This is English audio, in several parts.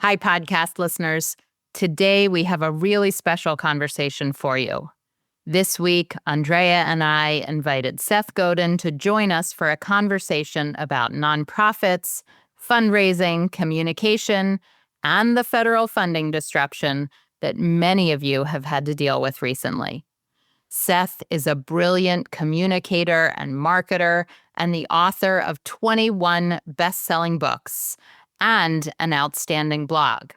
Hi, podcast listeners. Today, we have a really special conversation for you. This week, Andrea and I invited Seth Godin to join us for a conversation about nonprofits, fundraising, communication, and the federal funding disruption that many of you have had to deal with recently. Seth is a brilliant communicator and marketer and the author of 21 best-selling books and an outstanding blog.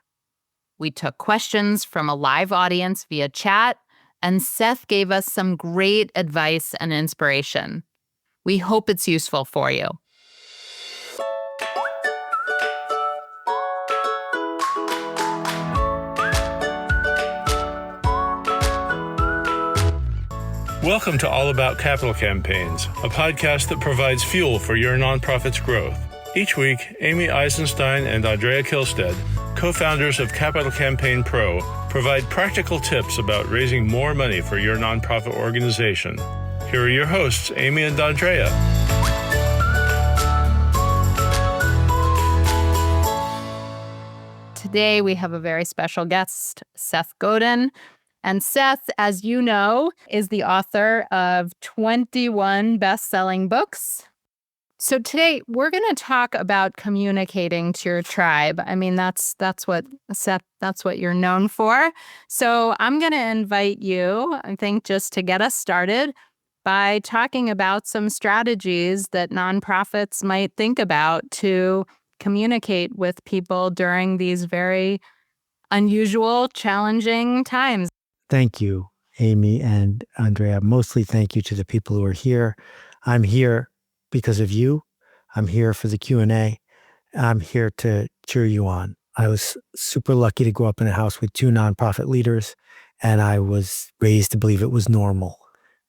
We took questions from a live audience via chat, and Seth gave us some great advice and inspiration. We hope it's useful for you. Welcome to All About Capital Campaigns, a podcast that provides fuel for your nonprofit's growth. Each week, Amy Eisenstein and Andrea Kihlstedt, co-founders of Capital Campaign Pro, provide practical tips about raising more money for your nonprofit organization. Here are your hosts, Amy and Andrea. Today, we have a very special guest, Seth Godin. And Seth, as you know, is the author of 21 best-selling books. So today we're going to talk about communicating to your tribe. I mean, that's what Seth, that's what you're known for. So I'm going to invite you, I think, just to get us started by talking about some strategies that nonprofits might think about to communicate with people during these very unusual, challenging times. Thank you, Amy and Andrea. Mostly thank you to the people who are here. I'm here because of you. I'm here for the Q&A. I'm here to cheer you on. I was super lucky to grow up in a house with two nonprofit leaders, and I was raised to believe it was normal.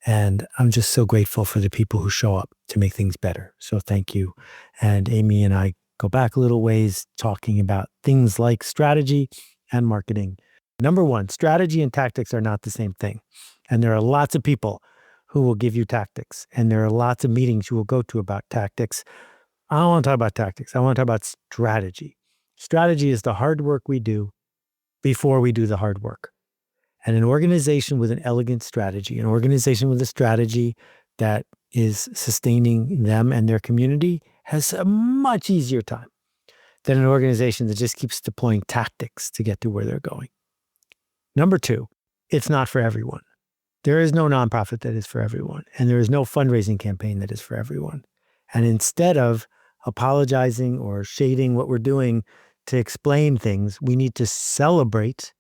And I'm just so grateful for the people who show up to make things better. So thank you. And Amy and I go back a little ways talking about things like strategy and marketing. Number one, strategy and tactics are not the same thing. And there are lots of people who will give you tactics. And there are lots of meetings you will go to about tactics. I don't want to talk about tactics. I want to talk about strategy. Strategy is the hard work we do before we do the hard work. And an organization with an elegant strategy, an organization with a strategy that is sustaining them and their community has a much easier time than an organization that just keeps deploying tactics to get to where they're going. Number two, it's not for everyone. There is no nonprofit that is for everyone, and there is no fundraising campaign that is for everyone. And instead of apologizing or shading what we're doing to explain things, we need to celebrate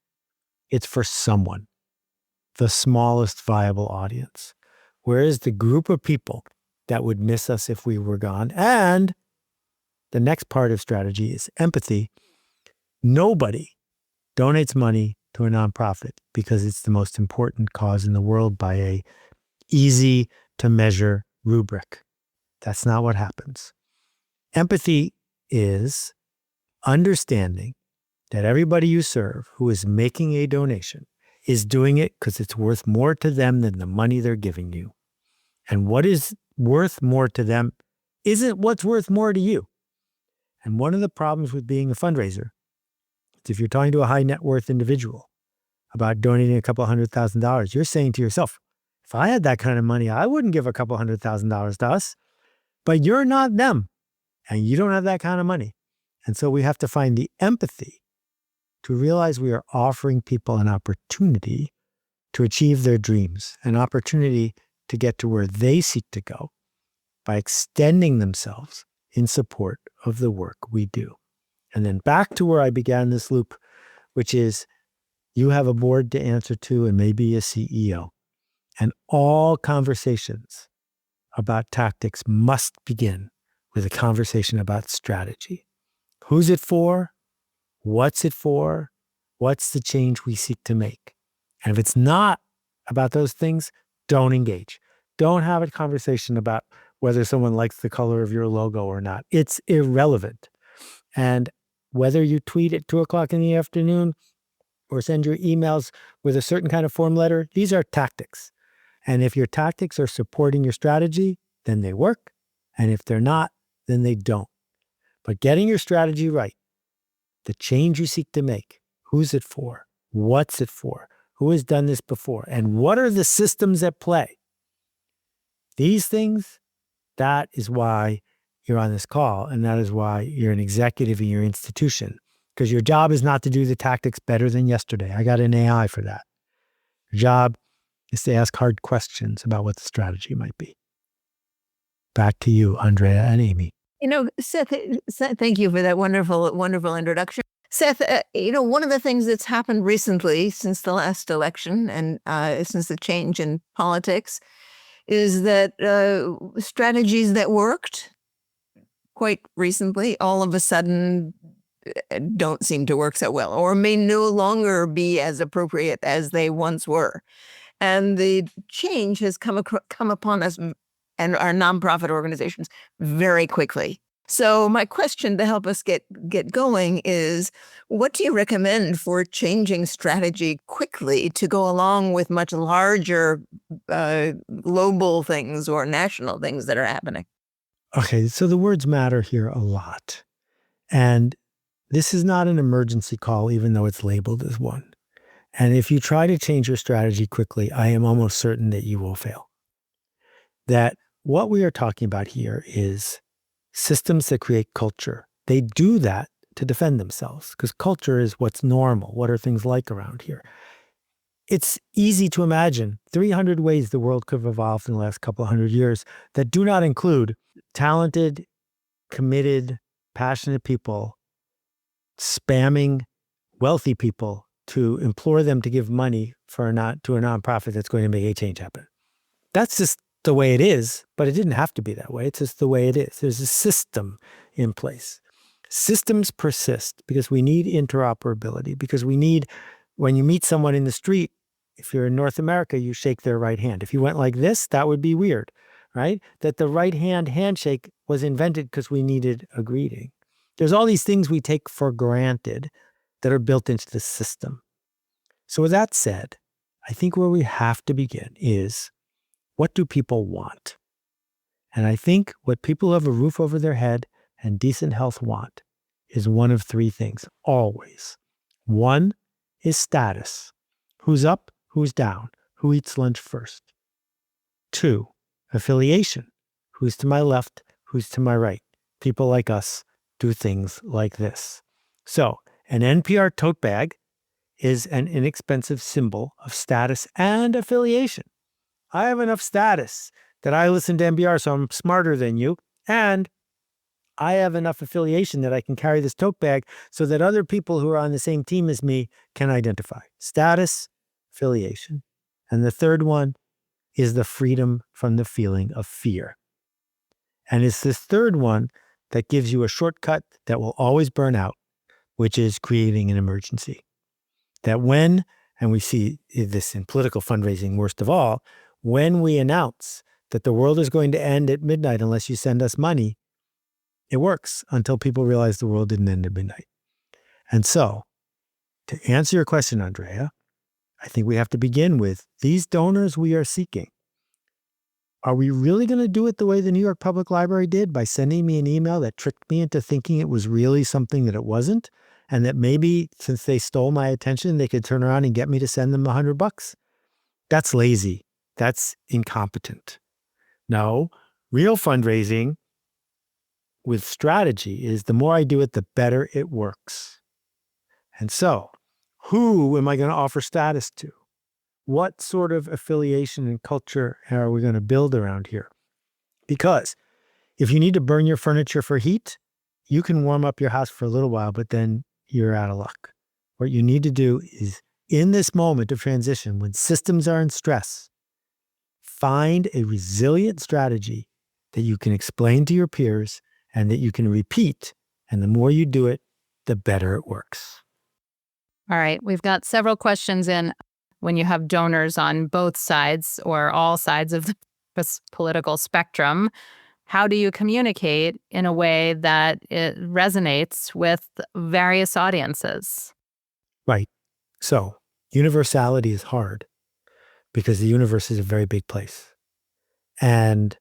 it's for someone, the smallest viable audience. Where is the group of people that would miss us if we were gone? And the next part of strategy is empathy. Nobody donates money to a nonprofit because it's the most important cause in the world by a easy to measure rubric. That's not what happens. Empathy is understanding that everybody you serve who is making a donation is doing it because it's worth more to them than the money they're giving you. And what is worth more to them isn't what's worth more to you. And one of the problems with being a fundraiser, if you're talking to a high net worth individual about donating a couple $100,000, you're saying to yourself, if I had that kind of money, I wouldn't give a couple $100,000 to us. But you're not them, and you don't have that kind of money. And so we have to find the empathy to realize we are offering people an opportunity to achieve their dreams, an opportunity to get to where they seek to go by extending themselves in support of the work we do. And then back to where I began this loop, which is you have a board to answer to and maybe a CEO. And all conversations about tactics must begin with a conversation about strategy. Who's it for? What's it for? What's the change we seek to make? And if it's not about those things, don't engage. Don't have a conversation about whether someone likes the color of your logo or not. It's irrelevant. And whether you tweet at 2:00 in the afternoon or send your emails with a certain kind of form letter, these are tactics. And if your tactics are supporting your strategy, then they work. And if they're not, then they don't. But getting your strategy right the change you seek to make, who's it for? What's it for? Who has done this before? And what are the systems at play? These things, that is why you're on this call. And that is why you're an executive in your institution. Because your job is not to do the tactics better than yesterday. I got an AI for that. Your job is to ask hard questions about what the strategy might be. Back to you, Andrea and Amy. Seth, thank you for that wonderful introduction. Seth, one of the things that's happened recently since the last election and since the change in politics is that strategies that worked quite recently all of a sudden don't seem to work so well, or may no longer be as appropriate as they once were. And the change has come upon us and our nonprofit organizations very quickly. So my question to help us get going is, what do you recommend for changing strategy quickly to go along with much larger global things or national things that are happening? Okay, so the words matter here a lot. And this is not an emergency call, even though it's labeled as one. And if you try to change your strategy quickly, I am almost certain that you will fail. That what we are talking about here is systems that create culture. They do that to defend themselves because culture is what's normal. What are things like around here? It's easy to imagine 300 ways the world could have evolved in the last couple of hundred years that do not include talented, committed, passionate people spamming wealthy people to implore them to give money to a nonprofit that's going to make a change happen. That's just the way it is, but it didn't have to be that way. It's just the way it is. There's a system in place. Systems persist because we need interoperability, because we need, when you meet someone in the street, if you're in North America, you shake their right hand. If you went like this, that would be weird, right? That the right hand handshake was invented because we needed a greeting. There's all these things we take for granted that are built into the system. So with that said, I think where we have to begin is, what do people want? And I think what people who have a roof over their head and decent health want is one of three things, always. One is status. Who's up, who's down, who eats lunch first. Two, affiliation. Who's to my left, who's to my right. People like us do things like this. So an NPR tote bag is an inexpensive symbol of status and affiliation. I have enough status that I listen to NPR, so I'm smarter than you. And I have enough affiliation that I can carry this tote bag so that other people who are on the same team as me can identify. Status, affiliation. And the third one is the freedom from the feeling of fear. And it's this third one that gives you a shortcut that will always burn out, which is creating an emergency. That when, and we see this in political fundraising worst of all, when we announce that the world is going to end at midnight unless you send us money, it works until people realize the world didn't end at midnight. And so, to answer your question, Andrea, I think we have to begin with these donors we are seeking. Are we really going to do it the way the New York Public Library did, by sending me an email that tricked me into thinking it was really something that it wasn't, and that maybe since they stole my attention, they could turn around and get me to send them $100? That's lazy. That's incompetent. No, real fundraising with strategy is the more I do it, the better it works. And so, who am I going to offer status to? What sort of affiliation and culture are we going to build around here? Because if you need to burn your furniture for heat, you can warm up your house for a little while, but then you're out of luck. What you need to do is, in this moment of transition, when systems are in stress, find a resilient strategy that you can explain to your peers and that you can repeat. And the more you do it, the better it works. All right, we've got several questions in. When you have donors on both sides or all sides of the political spectrum, how do you communicate in a way that it resonates with various audiences? Right. So universality is hard because the universe is a very big place. And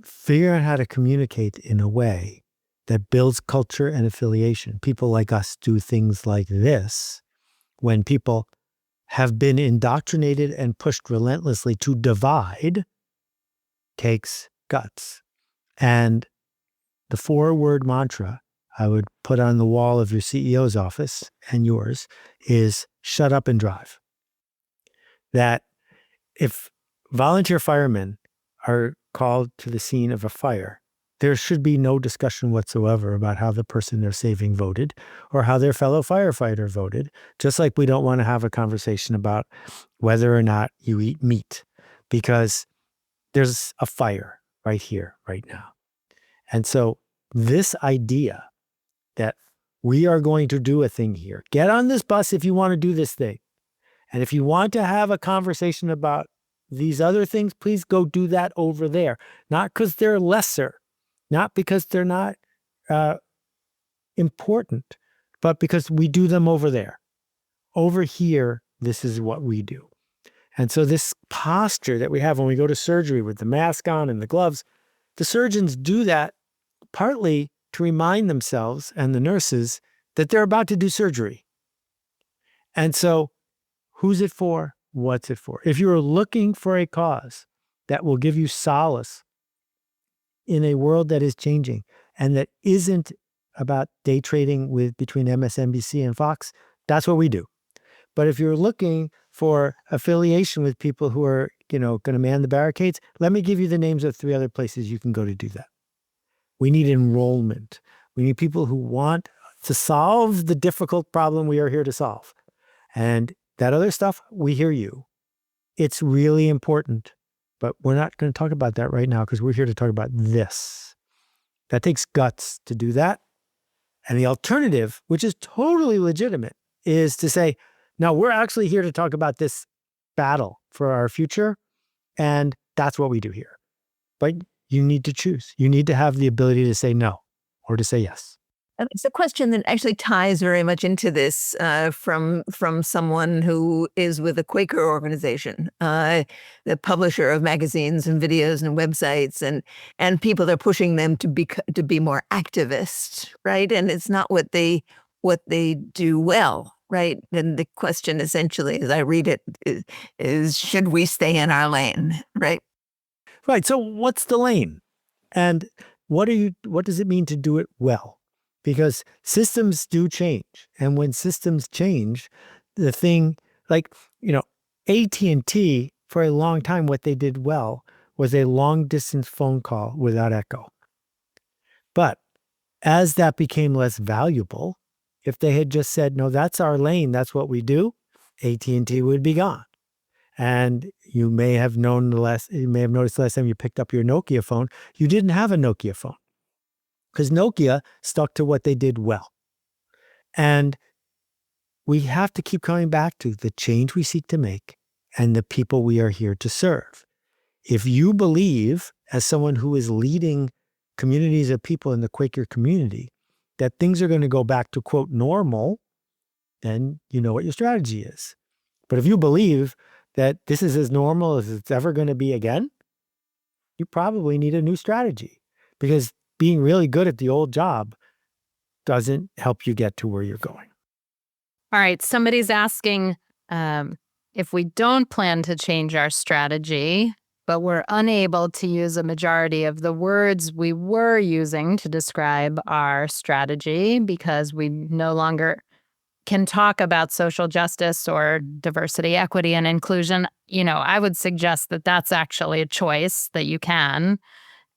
figuring out how to communicate in a way that builds culture and affiliation. People like us do things like this when people have been indoctrinated and pushed relentlessly to divide. Takes guts. And the 4-word mantra I would put on the wall of your CEO's office and yours is shut up and drive. That if volunteer firemen are called to the scene of a fire, there should be no discussion whatsoever about how the person they're saving voted or how their fellow firefighter voted, just like we don't want to have a conversation about whether or not you eat meat, because there's a fire right here, right now. And so this idea that we are going to do a thing here, get on this bus if you want to do this thing. And if you want to have a conversation about these other things, please go do that over there. Not because they're lesser, not because they're not important, but because we do them over there. Over here, this is what we do. And so this posture that we have when we go to surgery with the mask on and the gloves, the surgeons do that partly to remind themselves and the nurses that they're about to do surgery. And so who's it for? What's it for? If you're looking for a cause that will give you solace in a world that is changing and that isn't about day trading between MSNBC and Fox, that's what we do. But if you're looking for affiliation with people who are, going to man the barricades, let me give you the names of 3 other places you can go to do that. We need enrollment. We need people who want to solve the difficult problem we are here to solve. And that other stuff, we hear you. It's really important, but we're not going to talk about that right now because we're here to talk about this. That takes guts to do that. And the alternative, which is totally legitimate, is to say, no, we're actually here to talk about this battle for our future. And that's what we do here. But you need to choose. You need to have the ability to say no or to say yes. It's a question that actually ties very much into this from someone who is with a Quaker organization, the publisher of magazines and videos and websites, and people are pushing them to be more activist, right? And it's not what they do well, right? And the question essentially, as I read it, is should we stay in our lane, right? Right. So what's the lane? And what does it mean to do it well? Because systems do change. And when systems change, the thing like, AT&T for a long time, what they did well was a long distance phone call without echo. But as that became less valuable, if they had just said, no, that's our lane, that's what we do, AT&T would be gone. And you may have noticed the last time you picked up your Nokia phone, you didn't have a Nokia phone because Nokia stuck to what they did well. And we have to keep coming back to the change we seek to make and the people we are here to serve. If you believe, as someone who is leading communities of people in the Quaker community, that things are going to go back to, quote, normal, then you know what your strategy is. But if you believe that this is as normal as it's ever going to be again, you probably need a new strategy because being really good at the old job doesn't help you get to where you're going. All right. Somebody's asking if we don't plan to change our strategy, but we're unable to use a majority of the words we were using to describe our strategy because we no longer can talk about social justice or diversity, equity, and inclusion, I would suggest that that's actually a choice that you can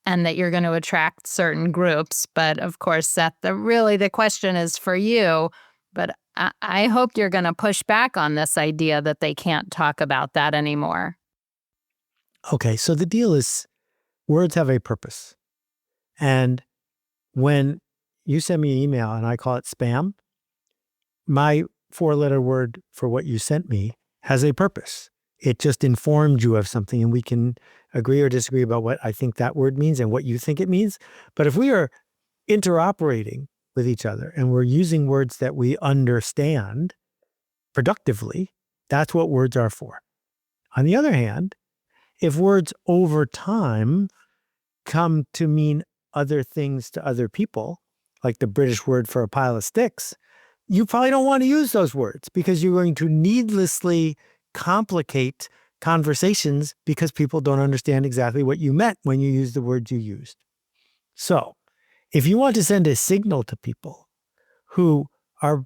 and that you're going to attract certain groups. But of course, Seth, the question is for you. But I hope you're going to push back on this idea that they can't talk about that anymore. Okay, so the deal is words have a purpose. And when you send me an email and I call it spam, my 4-letter word for what you sent me has a purpose. It just informed you of something, and we can agree or disagree about what I think that word means and what you think it means. But if we are interoperating with each other and we're using words that we understand productively, that's what words are for. On the other hand, if words over time come to mean other things to other people, like the British word for a pile of sticks, you probably don't want to use those words because you're going to needlessly complicate conversations because people don't understand exactly what you meant when you use the words you used. So if you want to send a signal to people who are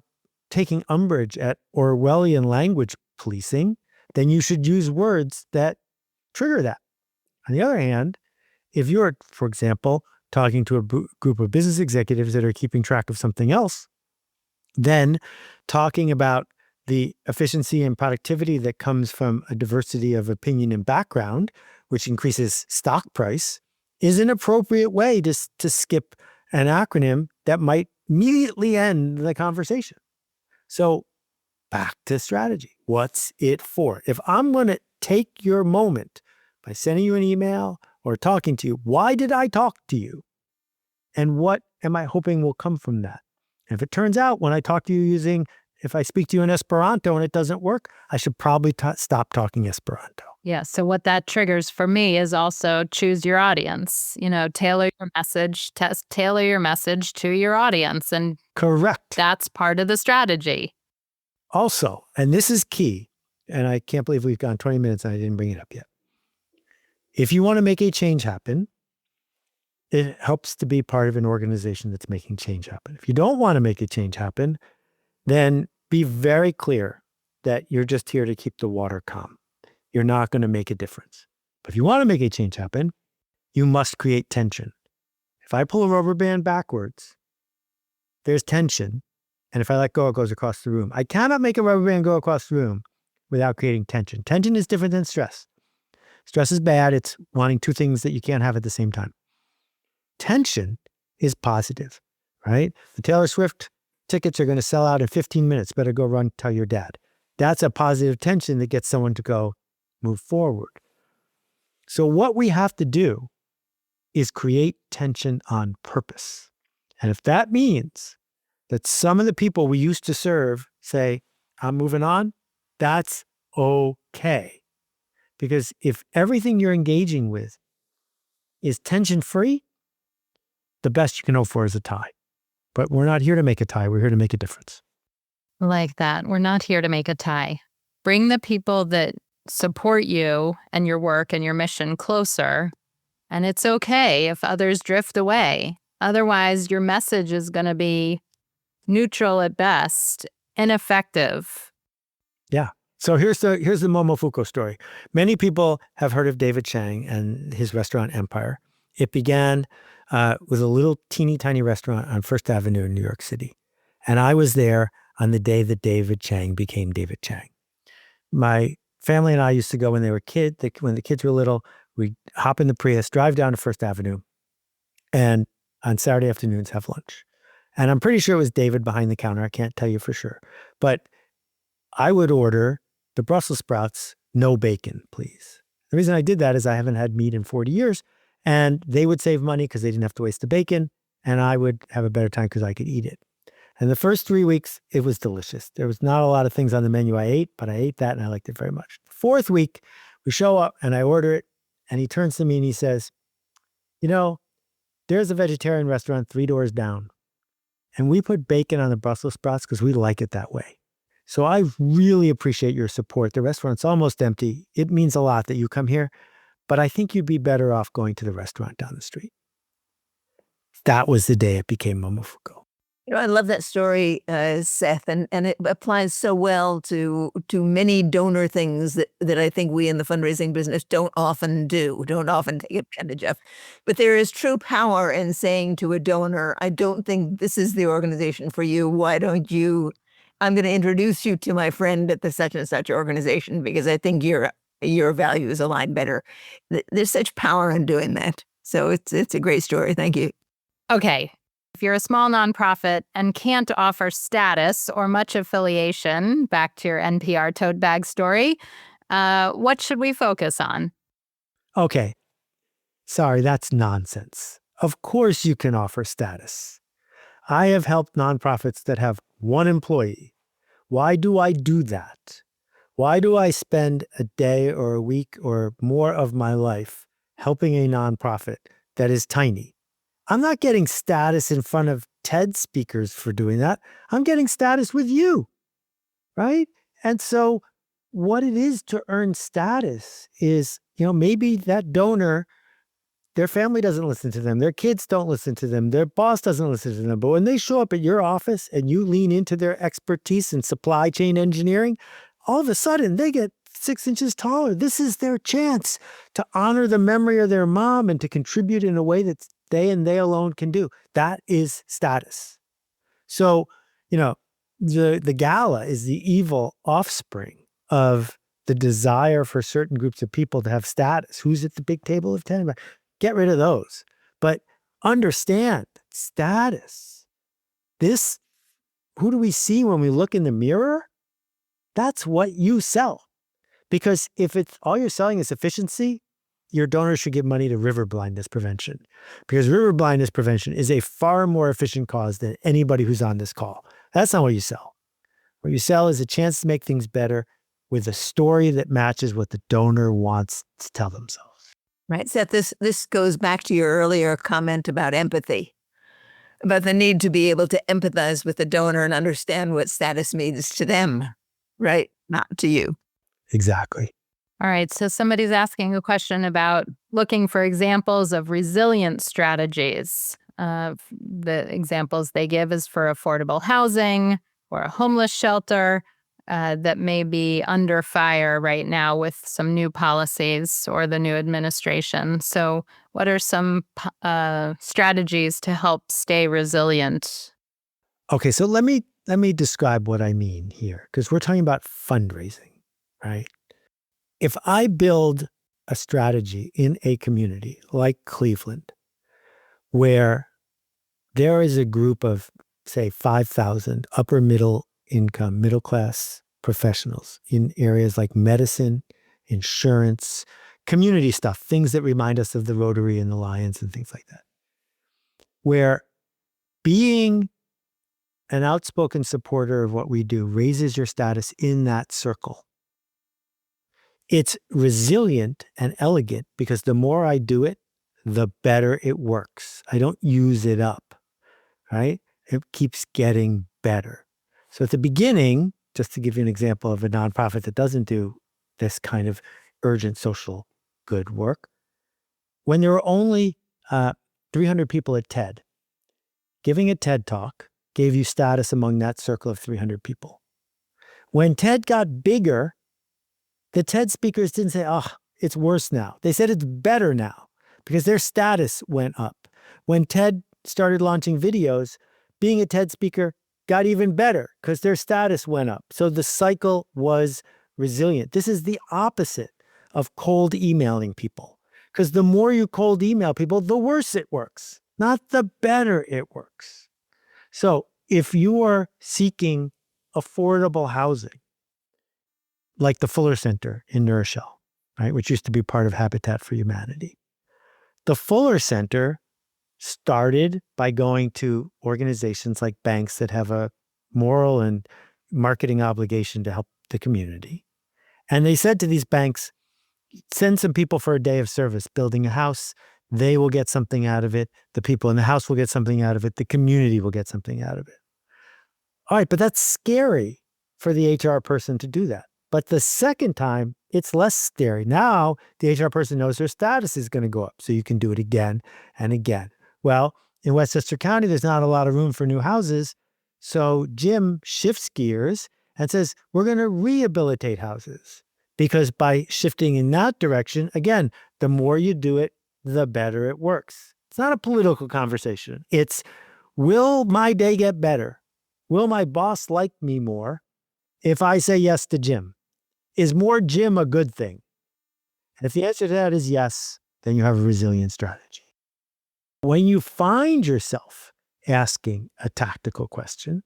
taking umbrage at Orwellian language policing, then you should use words that trigger that. On the other hand, if you're, for example, talking to a group of business executives that are keeping track of something else, then talking about the efficiency and productivity that comes from a diversity of opinion and background, which increases stock price, is an appropriate way to skip an acronym that might immediately end the conversation. So back to strategy. What's it for? If I'm going to take your moment by sending you an email or talking to you, why did I talk to you? And what am I hoping will come from that? And if it turns out when I talk to you if I speak to you in Esperanto and it doesn't work, I should probably stop talking Esperanto. Yeah. So what that triggers for me is also choose your audience, tailor your message, tailor your message to your audience. And correct. That's part of the strategy. Also, and this is key, and I can't believe we've gone 20 minutes and I didn't bring it up yet. If you want to make a change happen, it helps to be part of an organization that's making change happen. If you don't want to make a change happen, then be very clear that you're just here to keep the water calm. You're not going to make a difference. But if you want to make a change happen, you must create tension. If I pull a rubber band backwards, there's tension. And if I let go, it goes across the room. I cannot make a rubber band go across the room without creating tension. Tension is different than stress. Stress is bad. It's wanting two things that you can't have at the same time. Tension is positive, right? The Taylor Swift tickets are going to sell out in 15 minutes. Better go run, tell your dad. That's a positive tension that gets someone to go move forward. So what we have to do is create tension on purpose. And if that means that some of the people we used to serve say, I'm moving on, that's okay. Because if everything you're engaging with is tension-free, the best you can hope for is a tie. But we're not here to make a tie. We're here to make a difference. Like that. We're not here to make a tie. Bring the people that support you and your work and your mission closer. And it's okay if others drift away. Otherwise, your message is going to be neutral at best, ineffective. Yeah. So here's the Momofuku story. Many people have heard of David Chang and his restaurant empire. It began with a little teeny tiny restaurant on First Avenue in New York City. And I was there on the day that David Chang became David Chang. My family and I used to go when they were when the kids were little, we'd hop in the Prius, drive down to First Avenue, and on Saturday afternoons have lunch. And I'm pretty sure it was David behind the counter. I can't tell you for sure. But I would order the Brussels sprouts, no bacon, please. The reason I did that is I haven't had meat in 40 years. And they would save money because they didn't have to waste the bacon. And I would have a better time because I could eat it. And the first 3 weeks, it was delicious. There was not a lot of things on the menu I ate, but I ate that and I liked it very much. The fourth week, we show up and I order it. And he turns to me and he says, there's a vegetarian restaurant 3 doors down. And we put bacon on the Brussels sprouts because we like it that way. So I really appreciate your support. The restaurant's almost empty. It means a lot that you come here, but I think you'd be better off going to the restaurant down the street. That was the day it became Momofuku. I love that story, Seth, and it applies so well to many donor things that I think we in the fundraising business don't often take advantage of. But there is true power in saying to a donor, I don't think this is the organization for you. Why don't you, I'm going to introduce you to my friend at the such and such organization because I think your values align better. There's such power in doing that. So it's a great story. Thank you. Okay. If you're a small nonprofit and can't offer status or much affiliation, back to your NPR tote bag story, what should we focus on? Okay. Sorry, that's nonsense. Of course you can offer status. I have helped nonprofits that have one employee. Why do I do that? Why do I spend a day or a week or more of my life helping a nonprofit that is tiny? I'm not getting status in front of TED speakers for doing that. I'm getting status with you, right? And so what it is to earn status is, maybe that donor, their family doesn't listen to them. Their kids don't listen to them. Their boss doesn't listen to them. But when they show up at your office and you lean into their expertise in supply chain engineering, all of a sudden they get 6 inches taller. This is their chance to honor the memory of their mom and to contribute in a way that they and they alone can do. That is status. So, the gala is the evil offspring of the desire for certain groups of people to have status. Who's at the big table of 10? Get rid of those. But understand status. Who do we see when we look in the mirror? That's what you sell. Because if it's all you're selling is efficiency, your donors should give money to river blindness prevention. Because river blindness prevention is a far more efficient cause than anybody who's on this call. That's not what you sell. What you sell is a chance to make things better with a story that matches what the donor wants to tell themselves. Right, Seth, this goes back to your earlier comment about empathy, about the need to be able to empathize with the donor and understand what status means to them, right? Not to you. Exactly. All right. So somebody's asking a question about looking for examples of resilient strategies. The examples they give is for affordable housing or a homeless shelter that may be under fire right now with some new policies or the new administration. So what are some strategies to help stay resilient? Okay, so let me describe what I mean here, because we're talking about fundraising, right? If I build a strategy in a community like Cleveland, where there is a group of, say, 5,000 upper middle income, middle class professionals in areas like medicine, insurance, community stuff, things that remind us of the Rotary and the Lions and things like that, where being an outspoken supporter of what we do raises your status in that circle. It's resilient and elegant because the more I do it, the better it works. I don't use it up, right? It keeps getting better. So at the beginning, just to give you an example of a nonprofit that doesn't do this kind of urgent social good work, when there were only 300 people at TED, giving a TED talk gave you status among that circle of 300 people. When TED got bigger, the TED speakers didn't say, oh, it's worse now. They said it's better now because their status went up. When TED started launching videos, being a TED speaker got even better because their status went up. So the cycle was resilient. This is the opposite of cold emailing people, because the more you cold email people, the worse it works, not the better it works. So if you are seeking affordable housing, like the Fuller Center in New Rochelle, right, which used to be part of Habitat for Humanity. The Fuller Center started by going to organizations like banks that have a moral and marketing obligation to help the community. And they said to these banks, send some people for a day of service, building a house. They will get something out of it. The people in the house will get something out of it. The community will get something out of it. All right, but that's scary for the HR person to do that. But the second time, it's less scary. Now, the HR person knows their status is going to go up, so you can do it again and again. Well, in Westchester County, there's not a lot of room for new houses, so Jim shifts gears and says, we're going to rehabilitate houses. Because by shifting in that direction, again, the more you do it, the better it works. It's not a political conversation. It's, will my day get better? Will my boss like me more if I say yes to Jim? Is more Jim a good thing? And if the answer to that is yes, then you have a resilient strategy. When you find yourself asking a tactical question,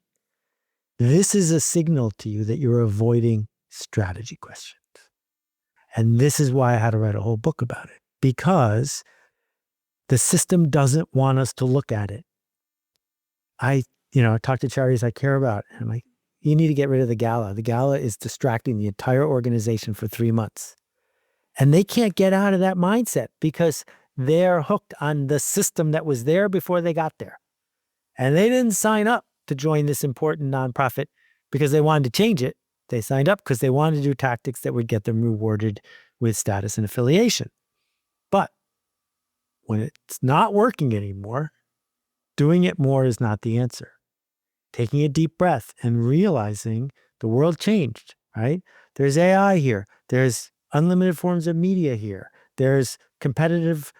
this is a signal to you that you're avoiding strategy questions. And this is why I had to write a whole book about it, because the system doesn't want us to look at it. I talk to charities I care about, and I'm like, you need to get rid of the gala. The gala is distracting the entire organization for 3 months. And they can't get out of that mindset because they're hooked on the system that was there before they got there. And they didn't sign up to join this important nonprofit because they wanted to change it. They signed up because they wanted to do tactics that would get them rewarded with status and affiliation. But when it's not working anymore, doing it more is not the answer. Taking a deep breath and realizing the world changed, right? There's AI here. There's unlimited forms of media here. There's competitive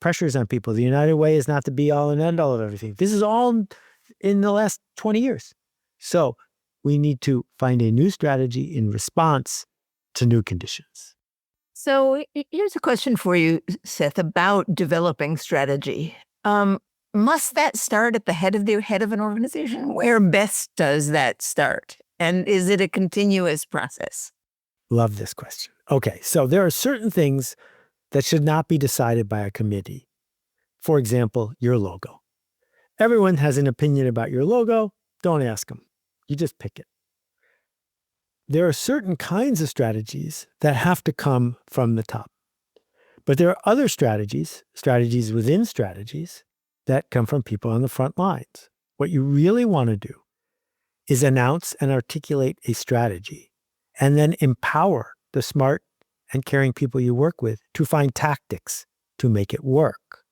pressures on people. The United Way is not the be all and end all of everything. This is all in the last 20 years. So we need to find a new strategy in response to new conditions. So here's a question for you, Seth, about developing strategy. Must that start at the head of an organization? Where best does that start? And is it a continuous process? Love this question. Okay, so there are certain things that should not be decided by a committee. For example, your logo. Everyone has an opinion about your logo. Don't ask them. You just pick it. There are certain kinds of strategies that have to come from the top. But there are other strategies within strategies, that come from people on the front lines. What you really want to do is announce and articulate a strategy and then empower the smart and caring people you work with to find tactics to make it work.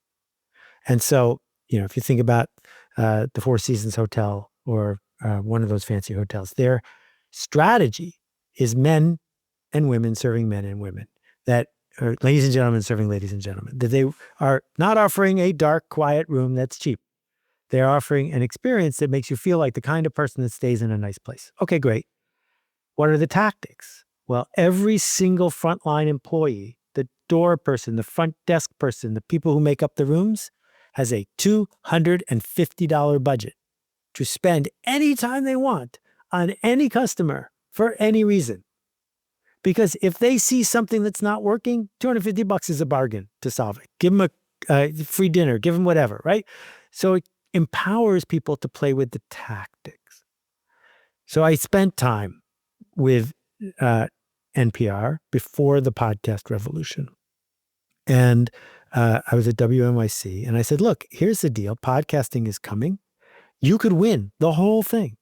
And so, if you think about the Four Seasons Hotel or one of those fancy hotels, their strategy is men and women serving men and women, that or ladies and gentlemen serving ladies and gentlemen, that they are not offering a dark, quiet room that's cheap. They're offering an experience that makes you feel like the kind of person that stays in a nice place. Okay, great. What are the tactics? Well, every single frontline employee, the door person, the front desk person, the people who make up the rooms, has a $250 budget to spend any time they want on any customer for any reason. Because if they see something that's not working, $250 is a bargain to solve it. Give them a free dinner, give them whatever, right? So it empowers people to play with the tactics. So I spent time with NPR before the podcast revolution. And I was at WNYC and I said, look, here's the deal. Podcasting is coming. You could win the whole thing.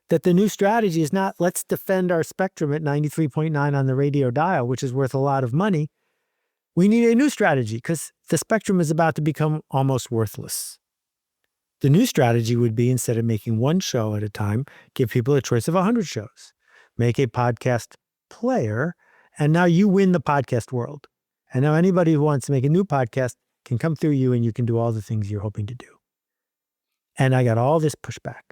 That the new strategy is not, let's defend our spectrum at 93.9 on the radio dial, which is worth a lot of money. We need a new strategy because the spectrum is about to become almost worthless. The new strategy would be, instead of making one show at a time, give people a choice of 100 shows. Make a podcast player, and now you win the podcast world. And now anybody who wants to make a new podcast can come through you and you can do all the things you're hoping to do. And I got all this pushback.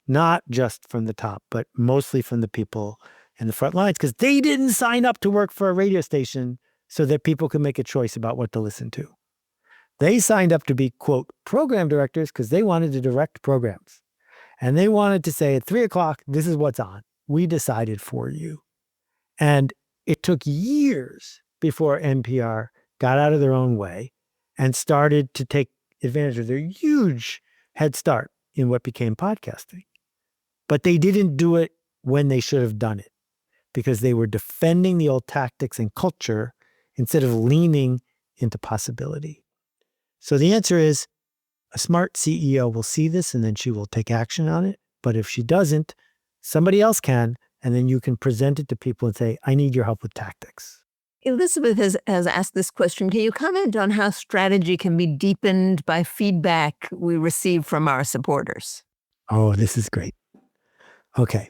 Not just from the top, but mostly from the people in the front lines, because they didn't sign up to work for a radio station so that people could make a choice about what to listen to. They signed up to be, quote, program directors because they wanted to direct programs. And they wanted to say at 3:00, this is what's on. We decided for you. And it took years before NPR got out of their own way and started to take advantage of their huge head start in what became podcasting. But they didn't do it when they should have done it because they were defending the old tactics and culture instead of leaning into possibility. So the answer is, a smart CEO will see this and then she will take action on it. But if she doesn't, somebody else can, and then you can present it to people and say, I need your help with tactics. Elizabeth has asked this question. Can you comment on how strategy can be deepened by feedback we receive from our supporters? Oh, this is great. Okay.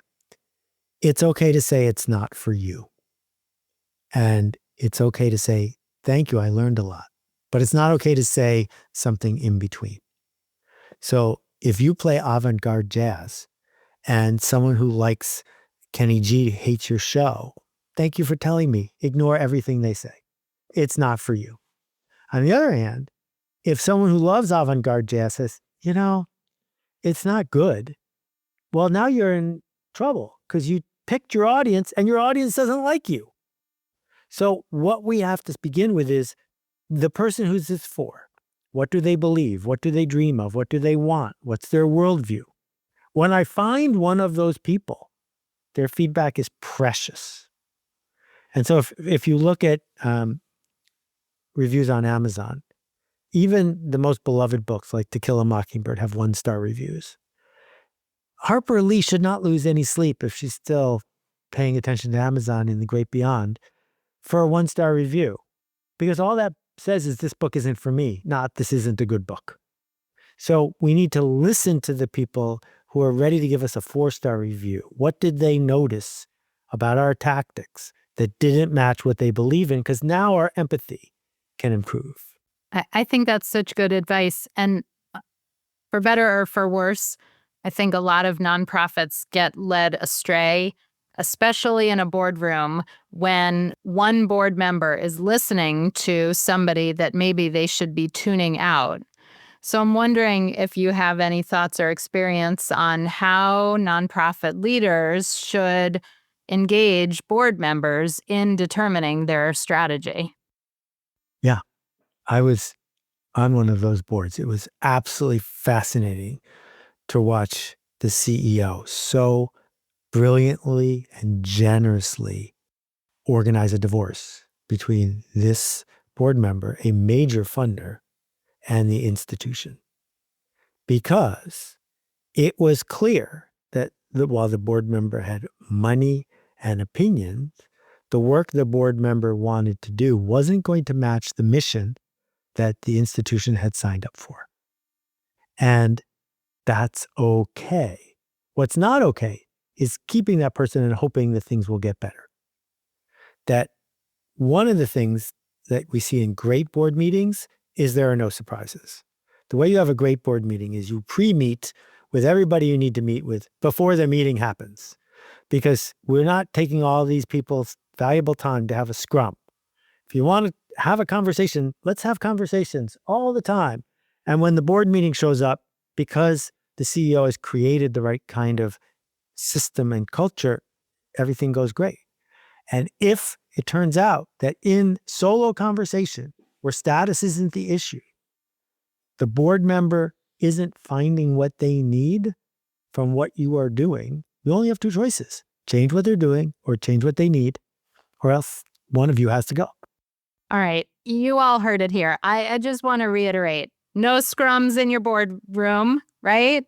It's okay to say it's not for you. And it's okay to say, thank you, I learned a lot. But it's not okay to say something in between. So if you play avant-garde jazz and someone who likes Kenny G hates your show, thank you for telling me. Ignore everything they say. It's not for you. On the other hand, if someone who loves avant-garde jazz says, it's not good, well, now you're in trouble because you picked your audience and your audience doesn't like you. So what we have to begin with is the person who's this for. What do they believe? What do they dream of? What do they want? What's their worldview? When I find one of those people, their feedback is precious. And so if you look at reviews on Amazon, Even the most beloved books like To Kill a Mockingbird have 1-star reviews. Harper Lee should not lose any sleep if she's still paying attention to Amazon in the great beyond for a 1-star review. Because all that says is this book isn't for me, not this isn't a good book. So we need to listen to the people who are ready to give us a 4-star review. What did they notice about our tactics that didn't match what they believe in? Because now our empathy can improve. I think that's such good advice. And for better or for worse, I think a lot of nonprofits get led astray, especially in a boardroom when one board member is listening to somebody that maybe they should be tuning out. So I'm wondering if you have any thoughts or experience on how nonprofit leaders should engage board members in determining their strategy. Yeah, I was on one of those boards. It was absolutely fascinating to watch the CEO so brilliantly and generously organize a divorce between this board member, a major funder, and the institution. Because it was clear that while the board member had money and opinions, the work the board member wanted to do wasn't going to match the mission that the institution had signed up for. And that's okay. What's not okay is keeping that person and hoping that things will get better. That one of the things that we see in great board meetings is there are no surprises. The way you have a great board meeting is you pre-meet with everybody you need to meet with before the meeting happens. Because we're not taking all these people's valuable time to have a scrum. If you want to have a conversation, let's have conversations all the time. And when the board meeting shows up, because the CEO has created the right kind of system and culture, everything goes great. And if it turns out that in solo conversation, where status isn't the issue, the board member isn't finding what they need from what you are doing, you only have 2 choices. Change what they're doing or change what they need, or else one of you has to go. All right. You all heard it here. I just want to reiterate, no scrums in your boardroom, right?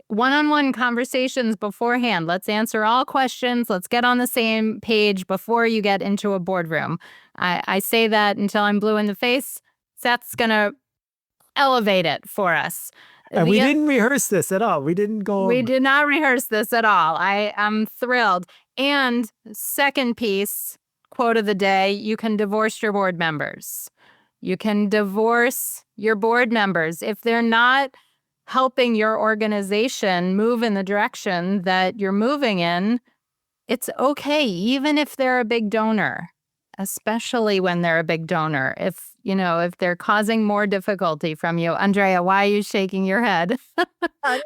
One-on-one conversations beforehand. Let's answer all questions. Let's get on the same page before you get into a boardroom. I say that until I'm blue in the face. Seth's going to elevate it for us. And we didn't rehearse this at all. We didn't go. We did not rehearse this at all. I am thrilled. And second piece, quote of the day, you can divorce your board members. You can divorce your board members. If they're not helping your organization move in the direction that you're moving in, it's okay, even if they're a big donor, especially when they're a big donor. If they're causing more difficulty from you. Andrea, why are you shaking your head?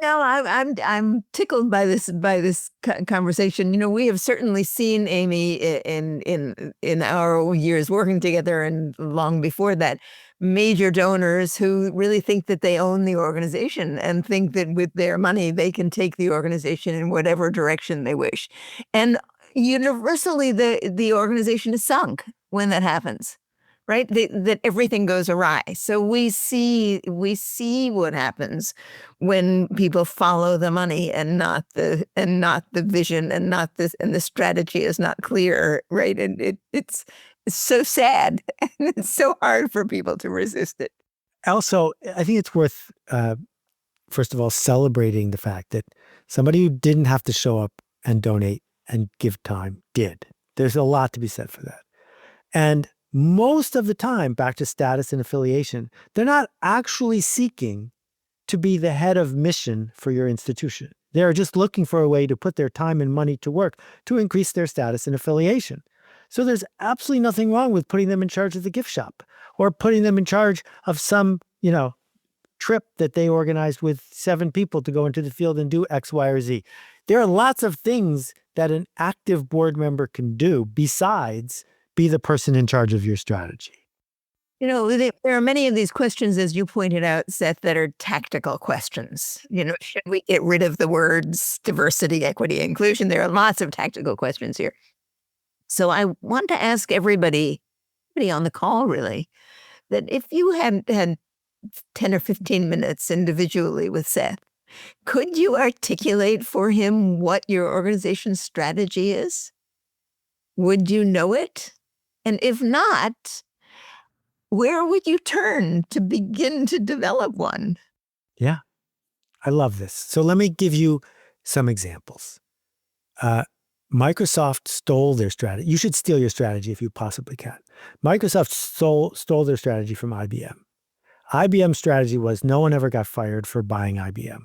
No, I'm tickled by this conversation. We have certainly seen, Amy, in our years working together and long before that, major donors who really think that they own the organization and think that with their money they can take the organization in whatever direction they wish. And universally, the organization is sunk when that happens. Right, that everything goes awry. So we see what happens when people follow the money and not the vision and the strategy is not clear. Right, and it's so sad and it's so hard for people to resist it. Also, I think it's worth first of all celebrating the fact that somebody who didn't have to show up and donate and give time did. There's a lot to be said for that, and most of the time, back to status and affiliation, they're not actually seeking to be the head of mission for your institution. They're just looking for a way to put their time and money to work to increase their status and affiliation. So there's absolutely nothing wrong with putting them in charge of the gift shop or putting them in charge of some, trip that they organized with 7 people to go into the field and do X, Y, or Z. There are lots of things that an active board member can do besides be the person in charge of your strategy. There are many of these questions, as you pointed out, Seth, that are tactical questions. Should we get rid of the words diversity, equity, inclusion? There are lots of tactical questions here. So I want to ask everybody on the call, really, that if you had 10 or 15 minutes individually with Seth. Could you articulate for him what your organization's strategy is? Would you know it? And if not, where would you turn to begin to develop one? Yeah, I love this. So let me give you some examples. Microsoft stole their strategy. You should steal your strategy if you possibly can. Microsoft stole their strategy from IBM. IBM's strategy was no one ever got fired for buying IBM.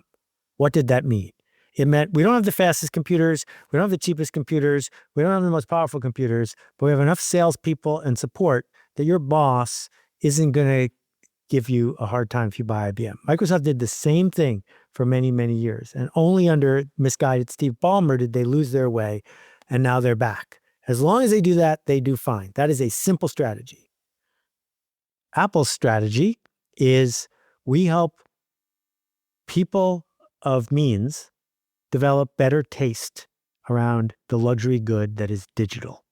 What did that mean? It meant we don't have the fastest computers, we don't have the cheapest computers, we don't have the most powerful computers, but we have enough salespeople and support that your boss isn't going to give you a hard time if you buy IBM. Microsoft did the same thing for many, many years. And only under misguided Steve Ballmer did they lose their way. And now they're back. As long as they do that, they do fine. That is a simple strategy. Apple's strategy is we help people of means develop better taste around the luxury good that is digital.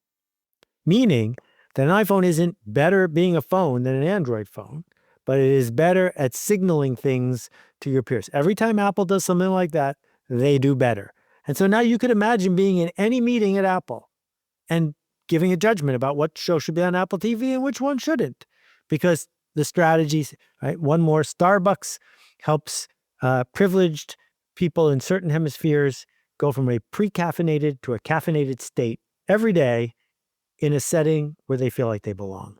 Meaning that an iPhone isn't better being a phone than an Android phone, but it is better at signaling things to your peers. Every time Apple does something like that, they do better. And so now you could imagine being in any meeting at Apple and giving a judgment about what show should be on Apple TV and which one shouldn't. Because the strategies, right? One more, Starbucks helps privileged people in certain hemispheres go from a pre-caffeinated to a caffeinated state every day in a setting where they feel like they belong.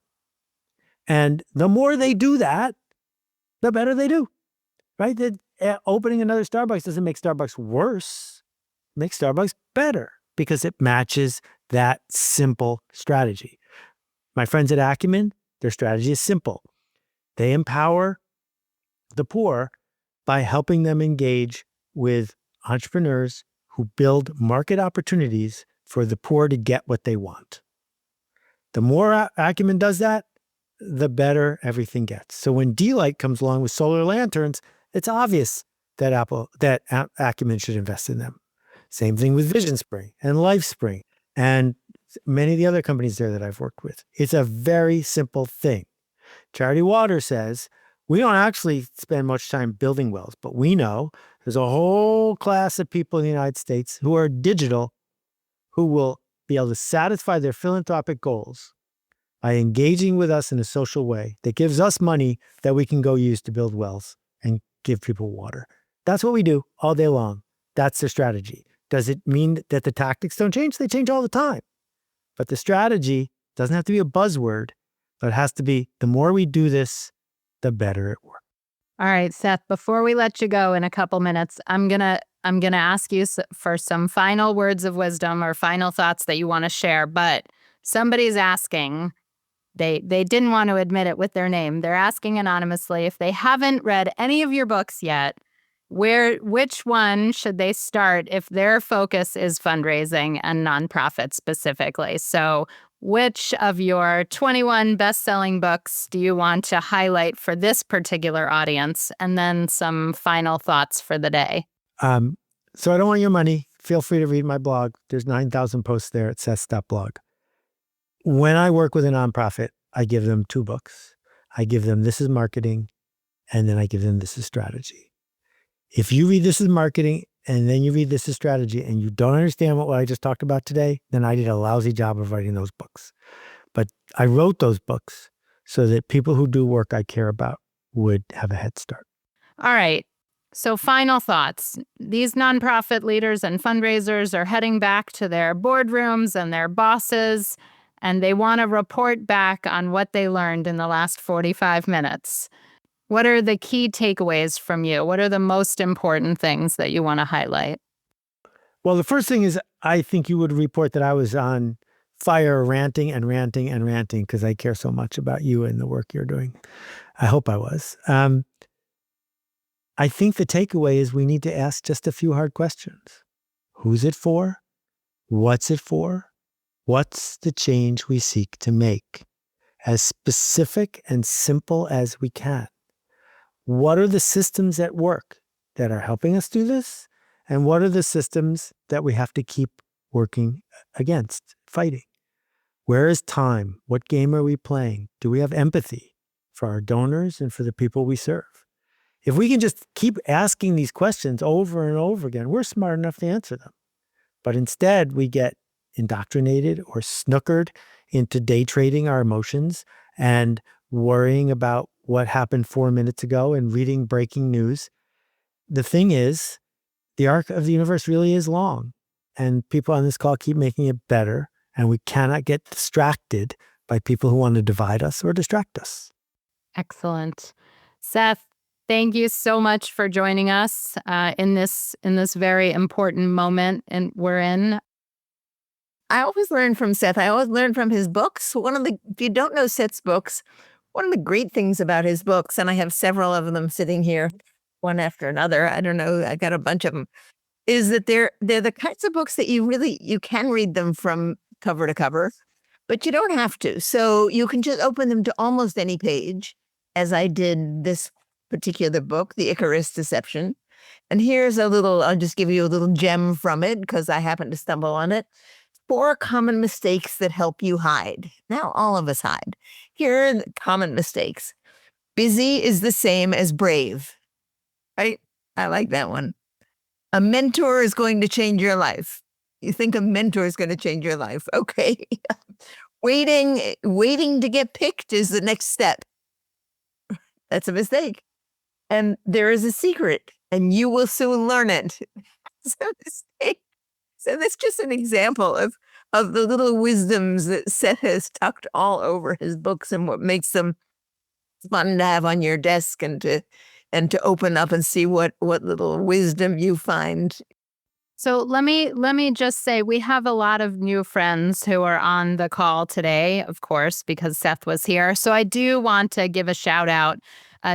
And the more they do that, the better they do, right? Opening another Starbucks doesn't make Starbucks worse, it makes Starbucks better because it matches that simple strategy. My friends at Acumen, their strategy is simple. They empower the poor by helping them engage with entrepreneurs who build market opportunities for the poor to get what they want. The more Acumen does that, the better everything gets. So when D-Light comes along with solar lanterns, it's obvious that Acumen should invest in them. Same thing with Vision Spring and LifeSpring and many of the other companies there that I've worked with. It's a very simple thing. Charity Water says, we don't actually spend much time building wells, but we know there's a whole class of people in the United States who are digital, who will be able to satisfy their philanthropic goals by engaging with us in a social way that gives us money that we can go use to build wells and give people water. That's what we do all day long. That's their strategy. Does it mean that the tactics don't change? They change all the time. But the strategy doesn't have to be a buzzword, but it has to be the more we do this, the better it works. All right, Seth, before we let you go in a couple minutes, I'm going to ask you for some final words of wisdom or final thoughts that you want to share, but somebody's asking, they didn't want to admit it with their name. They're asking anonymously if they haven't read any of your books yet, which one should they start if their focus is fundraising and nonprofit specifically? So which of your 21 best-selling books do you want to highlight for this particular audience? And then some final thoughts for the day. So I don't want your money. Feel free to read my blog. There's 9,000 posts there at seth.blog. When I work with a nonprofit, I give them 2 books. I give them This is Marketing, and then I give them This is Strategy. If you read This is Marketing, and then you read This is Strategy, and you don't understand what I just talked about today, then I did a lousy job of writing those books. But I wrote those books so that people who do work I care about would have a head start. All right. So final thoughts. These nonprofit leaders and fundraisers are heading back to their boardrooms and their bosses, and they want to report back on what they learned in the last 45 minutes. What are the key takeaways from you? What are the most important things that you want to highlight? Well, the first thing is I think you would report that I was on fire ranting because I care so much about you and the work you're doing. I hope I was. I think the takeaway is we need to ask just a few hard questions. Who's it for? What's it for? What's the change we seek to make? As specific and simple as we can. What are the systems at work that are helping us do this? And what are the systems that we have to keep working against, fighting? Where is time? What game are we playing? Do we have empathy? for our donors, and for the people we serve. If we can just keep asking these questions over and over again, we're smart enough to answer them. But instead, we get indoctrinated or snookered into day trading our emotions and worrying about what happened 4 minutes ago and reading breaking news. The thing is, the arc of the universe really is long, and people on this call keep making it better, and we cannot get distracted by people who want to divide us or distract us. Excellent. Seth, thank you so much for joining us in this very important moment we're in. I always learn from Seth. I always learn from his books. If you don't know Seth's books, one of the great things about his books, and I have several of them sitting here, one after another, I don't know, I got a bunch of them, is that they're the kinds of books that you can read them from cover to cover, but you don't have to. So you can just open them to almost any page, as I did this particular book, The Icarus Deception. And here's I'll just give you a little gem from it because I happened to stumble on it. 4 common mistakes that help you hide. Now, all of us hide. Here are the common mistakes. Busy is the same as brave, right? I like that one. A mentor is going to change your life. You think a mentor is going to change your life. Okay. Waiting to get picked is the next step. That's a mistake. And there is a secret, and you will soon learn it. It's a mistake. So that's just an example of the little wisdoms that Seth has tucked all over his books and what makes them fun to have on your desk and to open up and see what little wisdom you find. So let me just say we have a lot of new friends who are on the call today, of course, because Seth was here. So I do want to give a shout out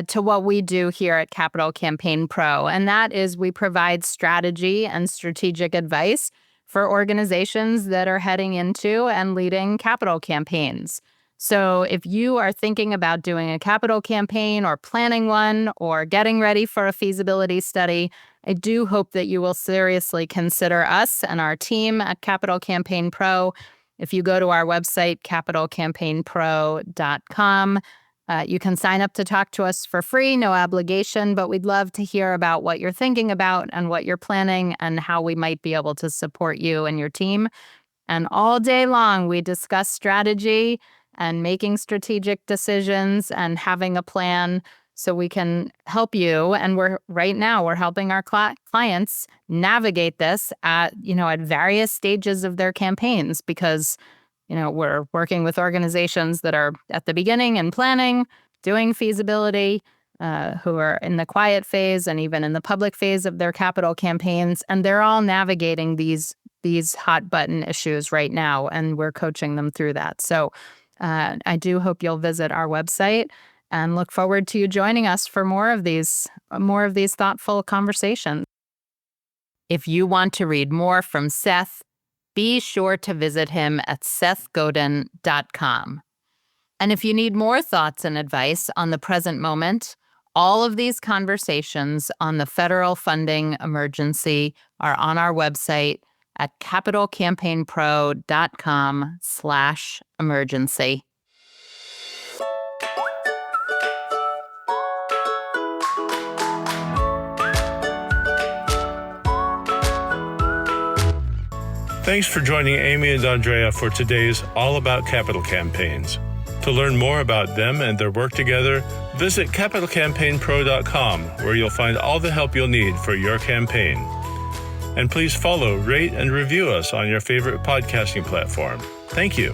to what we do here at Capital Campaign Pro. And that is we provide strategy and strategic advice for organizations that are heading into and leading capital campaigns. So if you are thinking about doing a capital campaign or planning one or getting ready for a feasibility study, I do hope that you will seriously consider us and our team at Capital Campaign Pro. If you go to our website, capitalcampaignpro.com, you can sign up to talk to us for free, no obligation, but we'd love to hear about what you're thinking about and what you're planning and how we might be able to support you and your team. And all day long, we discuss strategy and making strategic decisions and having a plan so we can help you. And right now we're helping our clients navigate this at various stages of their campaigns because we're working with organizations that are at the beginning and planning, doing feasibility, who are in the quiet phase and even in the public phase of their capital campaigns. And they're all navigating these hot button issues right now, and we're coaching them through that. So I do hope you'll visit our website and look forward to you joining us for more of these thoughtful conversations. If you want to read more from Seth, be sure to visit him at sethgodin.com. And if you need more thoughts and advice on the present moment, all of these conversations on the federal funding emergency are on our website at capitalcampaignpro.com/emergency. Thanks for joining Amy and Andrea for today's All About Capital Campaigns. To learn more about them and their work together, visit capitalcampaignpro.com, where you'll find all the help you'll need for your campaign. And please follow, rate, and review us on your favorite podcasting platform. Thank you.